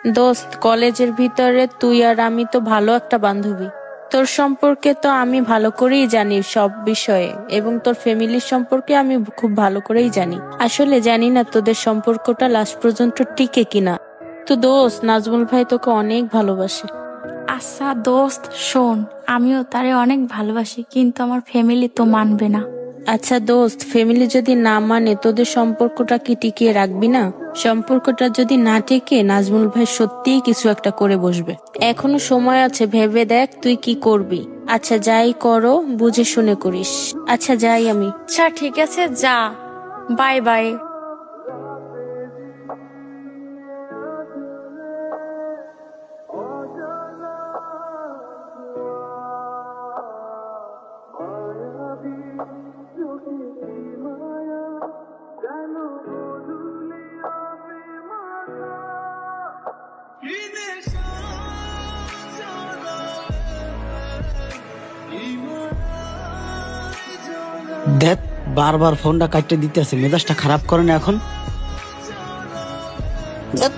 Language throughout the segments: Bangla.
দোস্ত, কলেজের ভিতরে তুই আর আমি তো ভালো একটা বান্ধবী। তোর সম্পর্কে তো আমি ভালো করেই জানি সব বিষয়ে, এবং তোর ফ্যামিলির সম্পর্কে আমি খুব ভালো করেই জানি। আসলে জানি না তোদের সম্পর্কটা লাস্ট পর্যন্ত টিকে কিনা। তো দোস্ত, নাজমুল ভাই তোকে অনেক ভালোবাসে। আচ্ছা দোস্ত শোন, আমিও তারে অনেক ভালোবাসি, কিন্তু আমার ফ্যামিলি তো মানবে না। আচ্ছা দোস্ত, ফ্যামিলি যদি না মানে তোদের সম্পর্কটা কি টিকিয়ে রাখবি না? সম্পর্কটা যদি না টিকে, নাজমুল ভাই সত্যিই কিছু একটা করে বসবে। এখনো সময় আছে, ভেবে দেখ তুই কি করবি। আচ্ছা যাই করো বুঝে শুনে করিস। আচ্ছা যাই আমি। আচ্ছা ঠিক আছে, যা, বাই বাই। দেখ, বারবার ফোনটা কাটতে দিতেছে, মেজাজটা খারাপ করে না এখন? ধ্যাৎ।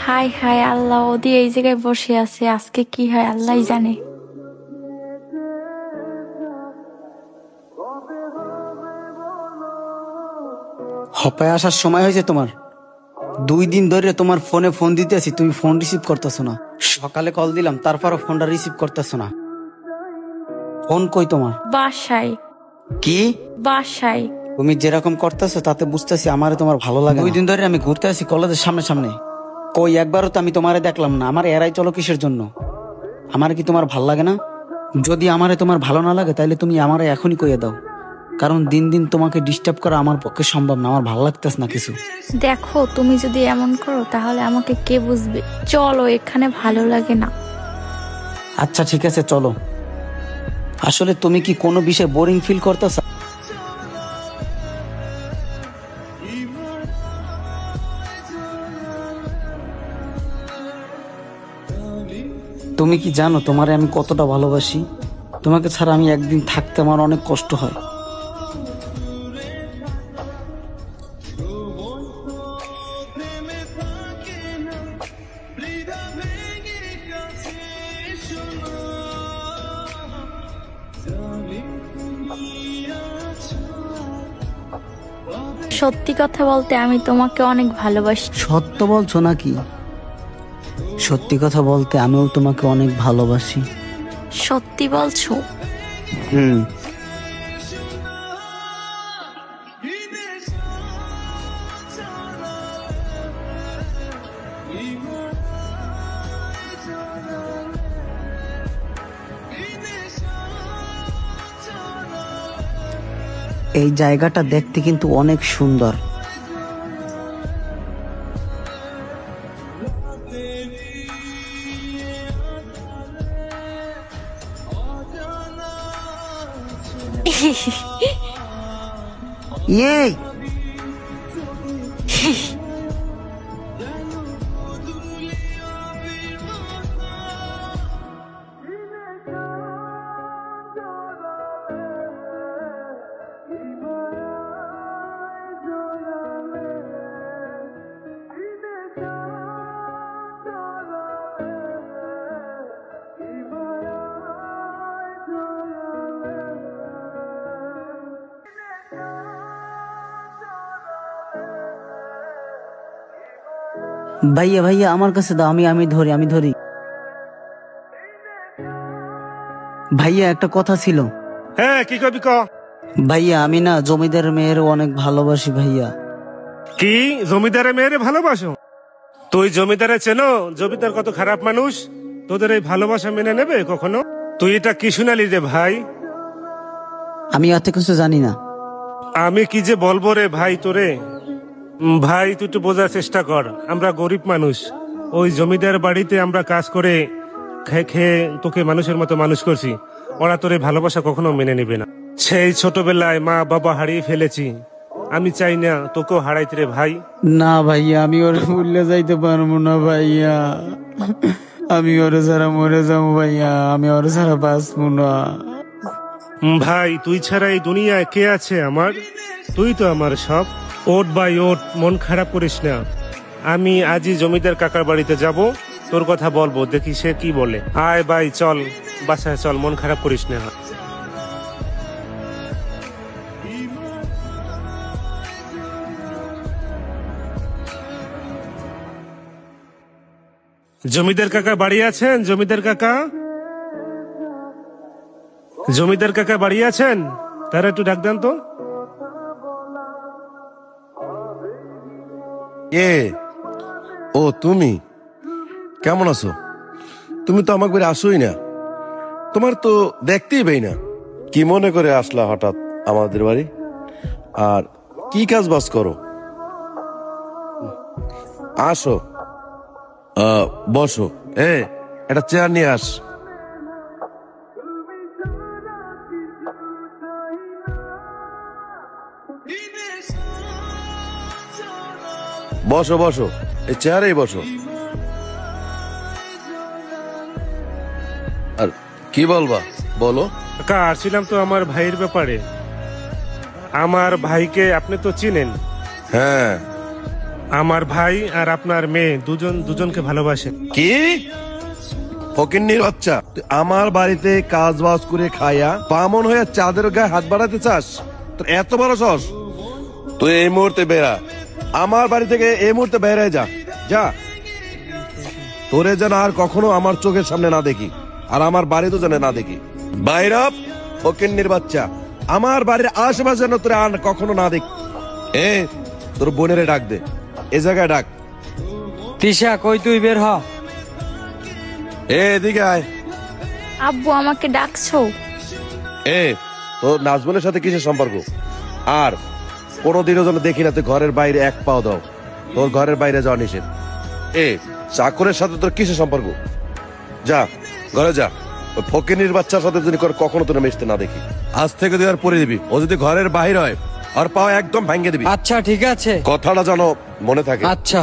হাই হাই আল্লাহ, ওদি এই জায়গায় বসে আছে, আজকে কি হয় আল্লাহ জানে। হপায় আসার সময় হয়েছে তোমার। 2 দিন ধরে তোমার ফোনে ফোন দিতেছি, তুমি ফোন রিসিভ করতেছো না। সকালে কল দিলাম, তারপরও ফোনটা রিসিভ করতেছো না। ফোন কই তোমার? বাসায়। কি বাসায়। তুমি যেরকম করতেছো তাতে বুঝতেছি আমারে তোমার ভালো লাগে। 2 দিন ধরে আমি ঘুরতে আসি কলেজের সামনে সামনে, কই একবারও তো আমি তোমারে দেখলাম না। আমার এরাই চলো কিসের জন্য? আমার কি তোমার ভাল লাগে না? যদি আমারে তোমার ভালো না লাগে তাহলে তুমি আমারে এখনই কইয়ে দাও, কারণ দিন দিন তোমাকে ডিস্টার্ব করা আমার পক্ষে সম্ভব না। আমার ভালো লাগতেছে না কিছু। দেখো, তুমি যদি এমন করো তাহলে আমাকে কে বুঝবে? চলো, এখানে ভালো লাগে না। আচ্ছা ঠিক আছে চলো। আসলে তুমি কি কোনো বিষয়ে বোরিং ফিল করতেছ? তুমি কি জানো তোমারে আমি কতটা ভালোবাসি? তোমাকে ছাড়া আমি একদিন থাকতে আমার অনেক কষ্ট হয়। সত্যি কথা বলতে আমি তোমাকে অনেক ভালোবাসি। সত্য বলছো নাকি? সত্যি কথা বলতে আমিও তোমাকে অনেক ভালোবাসি। সত্যি বলছো? হুম। এই জায়গাটা দেখতে কিন্তু অনেক সুন্দর। এই ভাইয়া ভাইয়া আমার কাছে দাও, আমি ধরি আমি ধরি। ভাইয়া একটা কথা ছিল। হ্যাঁ, কি কবি ক। ভাইয়া আমি না জমিদার মেয়ের অনেক ভালোবাসি ভাইয়া। কি জমিদারের মেয়েরে ভালোবাসো? তুই জমিদারে চেনো? জমিদার কত খারাপ মানুষ, তোদের এই ভালোবাসা মেনে নেবে কখনো? তুই এটা কি শুনালি রে ভাই? আমি এত কিছু জানি না। আমি কি যে বলবো রে ভাই তোরে। ভাই তুই একটু বোঝার চেষ্টা কর, আমরা গরিব মানুষ। ওই জমিদার বাড়িতে আমরা কাজ করে খেয়ে খেয়ে তোকে মানুষের মতো মানুষ করছি। ওরা তোর এই ভালোবাসা কখনো মেনে নেবে না। সেই ছোটবেলায় মা বাবা হারিয়ে ফেলেছি, আমি চাই না তোকেও হারাইতে রে ভাই। না ভাইয়া, আমি ওরে ভুলে যাইতে পারবো না ভাইয়া। আমি ওরে ছাড়া মরে যাবো ভাইয়া, আমি ওরে ছাড়া বাঁচবো না। ভাই তুই ছাড়া এই দুনিয়ায় কে আছে আমার? তুই তো আমার সব। ওট ভাই ওট, মন খারাপ করিস না। আমি আজই জমিদার কাকার বাড়িতে যাব, তোর কথা বলবো, দেখি সে কি বলে। আয় ভাই চল, বাসায় চল, মন খারাপ করিস না। জমিদার কাকা বাড়ি আছেন? জমিদার কাকা, জমিদার কাকা বাড়ি আছেন? তারা একটু ডাক দেন তো। এ ও তুমি কেমন আছো? তুমি তো আমাকে বাড়ি আসোই না, তোমার তো দেখতেই পাই না। কি মনে করে আসলা হঠাৎ আমাদের বাড়ি? আর কি কাজ বাজ করো? আসো, বসো। একটা চেয়ার নিয়ে আস। বসো বসো, এই চেয়ারেই বসো। আর কি বলবা বলো। কাকা, আসছিলাম তো আমার ভাইয়ের ব্যাপারে। আমার ভাইকে আপনি তো চিনেন। হ্যাঁ। আমার ভাই আর আপনার মেয়ে দুজনকে ভালোবাসে। কি ফকিন্নির বাচ্চা, তুই আমার বাড়িতে কাজ বাজ করে খাইয়া বামন হয়ে চাঁদের গায়ে হাত বাড়াতে চাস? তোর এত বড় সাহস? তুই এই মুহূর্তে বেরা, আমার বাড়ি থেকে এই মুহূর্তে বেড়ে যা। যা, তোরে যেন আর কখনো আমার চোখের সামনে না দেখি, আর আমার বাড়ি তো যেন না দেখি। বাইরে ফকিন্নির বাচ্চা, আমার বাড়ির আশেপাশে যেন তোরে আর কখনো না দেখি। তোর বোনেরে ডাক দে, এ জায়গায় ডাক। তিশা কই তুই, বের হ। এদিকে আয়। আব্বু আমাকে ডাকছো? তোর নাজমুলের সাথে কিসের সম্পর্ক? আর কোনোদিনও যেন দেখি না তুই ঘরের বাইরে এক পাও দাও। তোর ঘরের বাইরে যাওয়া নিষেধ। চাকরের সাথে তোর কিসের সম্পর্ক? যা ঘরে যা। ওই ফকিনির বাচ্চার সাথে যদি কখনো তোর মিশতে না দেখি, আজ থেকে তুই আর পরে দিবি। ও যদি ঘরের বাইরে হয় আর পাও একদম ভাঙিয়ে দিবি। আচ্ছা ঠিক আছে, কথাটা যেন মনে থাকে। আচ্ছা।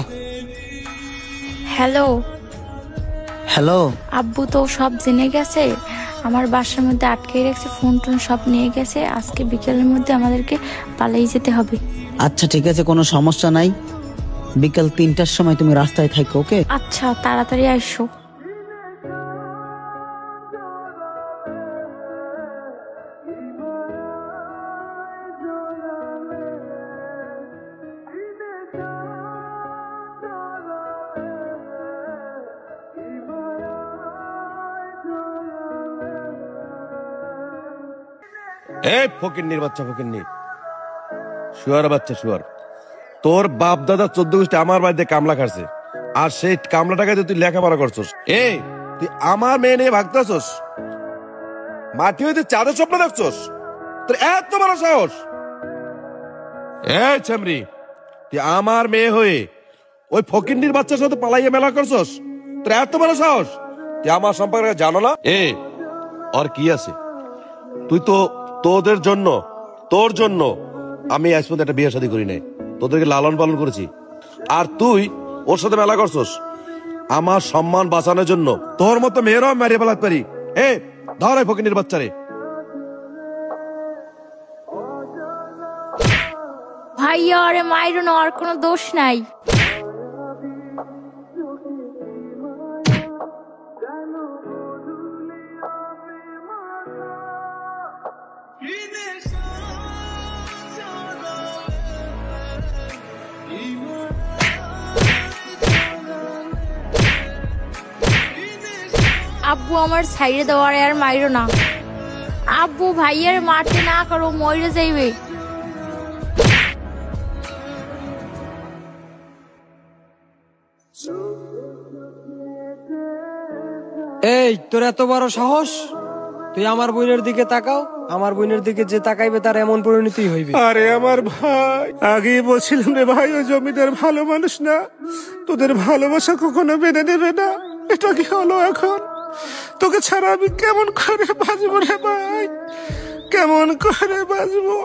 হ্যালো। হ্যালো। আব্বু তো সব জেনে গেছে, আমার বাসার মধ্যে আটকে রেখেছে, ফোন টোন সব নিয়ে গেছে। আজকে বিকেলের মধ্যে আমাদেরকে পালিয়ে যেতে হবে। আচ্ছা ঠিক আছে, কোনো সমস্যা নাই। বিকাল 3টার সময় তুমি রাস্তায় থাকো, ওকে? আচ্ছা, তাড়াতাড়ি আসো। ফকিন্নির বাচ্চা, ফকিন্নি শুয়ার বাচ্চা, শুয়ার। তোর বাপ দাদা 14 গোষ্ঠী আমার বাড়িতে কামলা খাচ্ছে, আর সেই কামলা টাকায় তুই লেখাপড়া করছস। তুই আমার মেয়ে নিয়ে ভাগতেছস, মাটি হইতে চাঁদের স্বপ্ন দেখছস? তোর এত বড় সাহস? ছেমরি, তুই আমার মেয়ে হয়ে ওই ফকিন্নির বাচ্চার সাথে পালাইয়া মেলা করছস? তোর এত বড় সাহস? তুই আমার সম্পর্কে জানো না? আর কি আছে? তুই তো তোর জন্য আমি আজ পর্যন্ত একটা বিয়ে শাদী করি নাই, তোদেরকে লালন পালন করেছি। আর তুই ওর সাথে মেলা করছস আমার সম্মান বাঁচানোর জন্য। তোর মতো মেয়েরাও মারিয়ে ফেলাতে পারি। ধর এই ফকিন্নির বাচ্চারে। ভাইয়া আরে মাইরো না, আর কোনো দোষ নাই। আব্বু আমার সাইডে দেওয়ার আর মাইরো না। আব্বু ভাইয়ার মারতে না করো, মরে যাইবে। এই তোর এত বড় সাহস? তুই আমার বোনের দিকে তাকাও, আমার বোনের দিকে যে তাকাইবে তার এমন পরিণতি হইবে। আরে আমার ভাই, আগেই বলছিলাম রে ভাই, ওই জমিদার ভালো মানুষ না, তোদের ভালোবাসা কখনো বেঁধে দেবে না। এটা কি হলো এখন? তোকে ছাড়া আমি কেমন করে বাঁচবো রে ভাই, কেমন করে বাঁচবো?